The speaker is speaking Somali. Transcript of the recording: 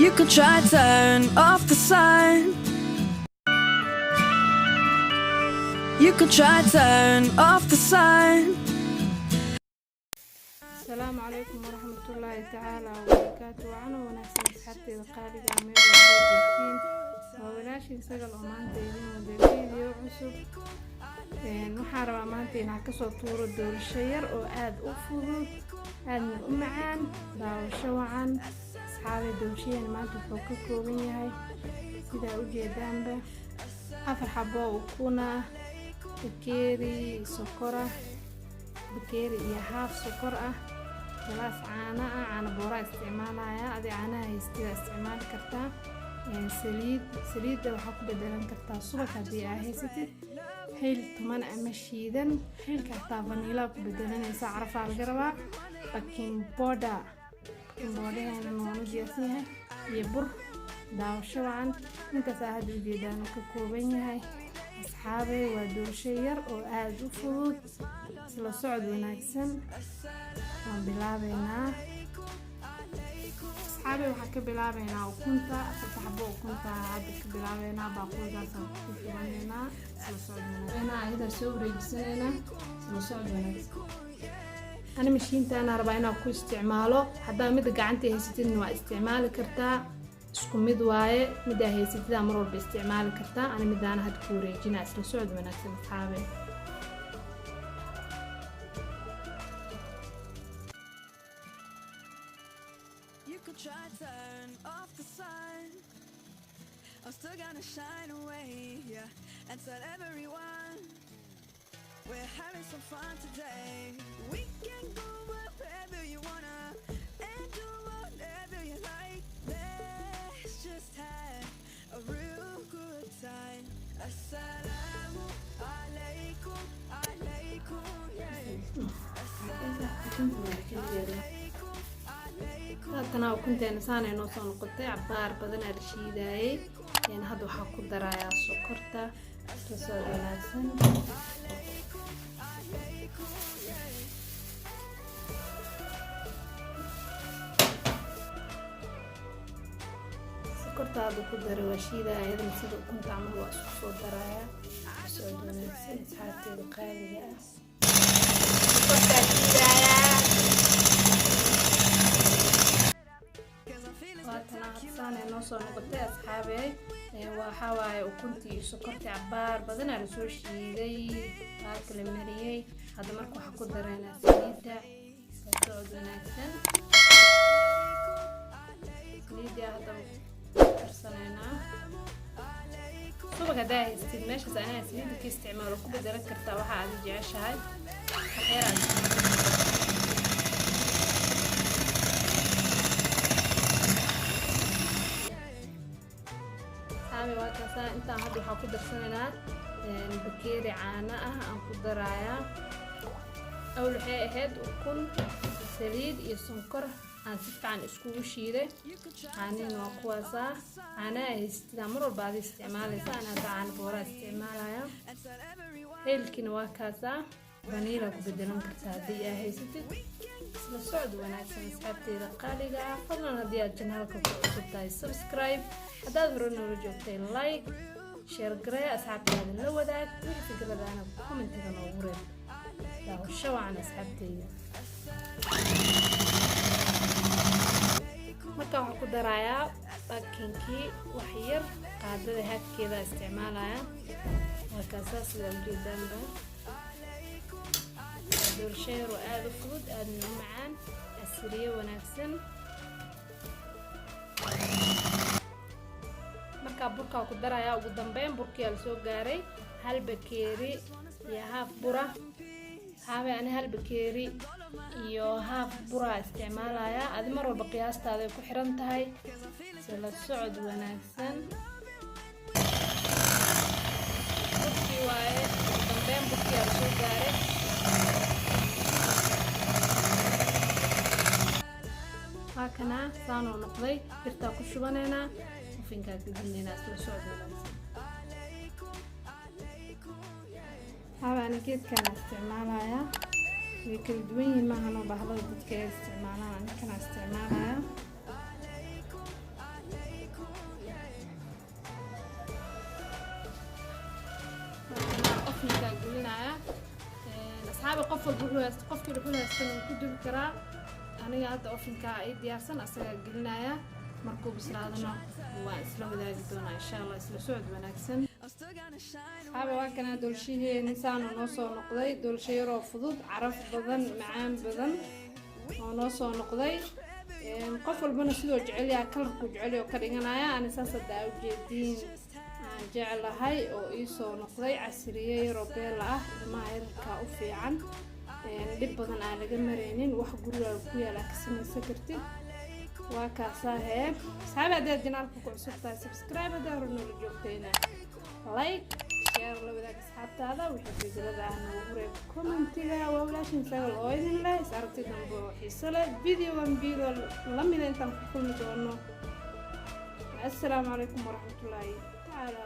You could try turn off the sun. You could try turn off the sun. السلام عليكم ورحمة الله تعالى وبركاته. وأنا وناسين أصحابتي القارئة أمير الدين وولاشي سجل أمانتي فيديو عصب محاربة أمانتي نعكسو طور الدور الشير وآد أفضل آد معان باوشوعان أصحابي دوشين مانتو فوق كوبيني هاي إذا أجي دامبا أفر حبو وكونا بكيري سكرة بكيري iyo haaf sokor ah galaas caano ah caano boora isticmaalaya adi caanaha haystida isticmaali kartaa saliidda waxaa ku bedelan kartaa subag haddii aa haysatid xil tuman ama shiidan xilka hataa vanila ku bedelanaysa carafaa laga rabaa baking powderheena noonu diyaarsan yahay iyo bur daawasho wacan intaasaa hadda ujeedaan ka kooban yahay asxaabey waa doorsho yar oo aad u fudud isla socod wanaagsan waan bilaabeynaa asxaabey waxaan ka bilaabeynaa ukunta saddex xabo ukunta hadda ka bilaabeynaa baaquligaasaan ku shubaneynaa isla socod wanaagsan ayada soo wareejisaneynaa isla socod wanaagsan ana mashiintaana rabaa inaan ku isticmaalo haddaa midda gacanta haysatidna waa isticmaali kartaa isku mid waaye midda haysatida mar walba isticmaali kartaa ana midaana had ku wareejinaa isla socod wanaagsan asxaabey Try turn off the sun. I'm still gonna shine away, yeah, and tell everyone we're having some fun today. We can go wherever you wanna and do whatever you like. Let's just have a real good time. Assalamu alaikum, alaikum, yeah. Assalamu alaikum. haddana ukunteena saanay noo soo noqotay cabaar badan aa la shiidaayey hadda waxaa ku darayaa sokorta isla soo wanaagsan sokorta hadda ku daray waa shiidaaya iyadana sida ukunta camal waa isku soo darayaa soo wanaagsan asxaabteeda qaaliga ah sokortaa shiidaaya saanay noo soo noqotay asxaabey waxaa waaye ukuntii iyo sokortii cabaar badan aa lasoo shiiday baalka la mariyey hadda marka waxaa ku dareynaa saliidda isla socod wanaagsan saliidda hadda karsanaynaa subag haddaa haystid meeshaas anaha saliidda ka isticmaalo ku bedelan kartaa waxaa aad jeceshahay waakaasa intaan hadda waxaa ku darsanaynaa bakeeri caano ah aan ku darayaa awl waxay ahayd ukun saliid iyo sonkor aan si fiican iskugu shiiday caanihin waa kuwaasaa caanaha haysatida mar walba aad isticmaalaysa ana hadda caano boora isticmaalaya heelkiina waa kaasaa vanila ku bedelan kartaa haddii aa haysatid isla socod wanaagsan asxaabteeda qaaliga ah fadlan haddii aad janaalka ku cusub tahay subscribe haddaad hore noola joogtay like share garee asxaabtaada la wadaag wixii fikradaana commentiga noogu reeb daawasho wacan asxaabteyda marka waxaa ku darayaa bakinkii wax yar qaadada haadkeeda isticmaalaya markaasaa sidaa ujeedaanba doorsho yar oo aad u fudud aadna u macaan asiriye wanaagsan markaa burkaa ku darayaa ugu dambeyn burkii la soo gaaray hal bakeeri iyo haaf bura haabay ani hal bakeeri iyo haaf bura isticmaalaya adi mar walba qiyaastaada ay ku xiran tahay sila socod wanaagsan burkii waaye ugu dambeyn burkii la soo gaaray هاكنا سانو نقضي برتا كشبانينا وفينكا كدينينا اسلا سعود ولانسا هذا أنا كيد كان استعمالها كل دوين ما هنو بحضر ضد كيد استعمالها أنا كان استعمالها asxaabi qof walba qofkii dhuxul haystan uu ku dubi karaa aniga hadda ofinka ay diyaarsan asaga gelinaya markuu bislaadana waa isla wadaagi doonaa insha Allah isla socod wanaagsan asxaabi waa kana doolshiheena saano noo soo noqday doolsho yaroo fudud caraf badan macaan badan oo noo soo noqday qof walbana sidoo jecel yahay kalarku jecel oo ka dhiganaya aan saasada u jeedin jecelahay oo ii soo noqday casriye yaroo beel ah ilmaha yarka u fiican dib badan aan laga mareynin wax guriga ku yaala ka samaysan kartid waa kaasahee asxaabadeed janaalka ku cusub tahay subscribe hadaa hore noola joogtayna like share la wadaag asxaabtaada wixii fikrada ah nagu reeb commentiga waa walaashin sagal oo idin leh is aragti dambe oo xiiso leh videogan video lamida intaan ku kulmi doono assalaamu calaykum waraxmatullaahi tacaala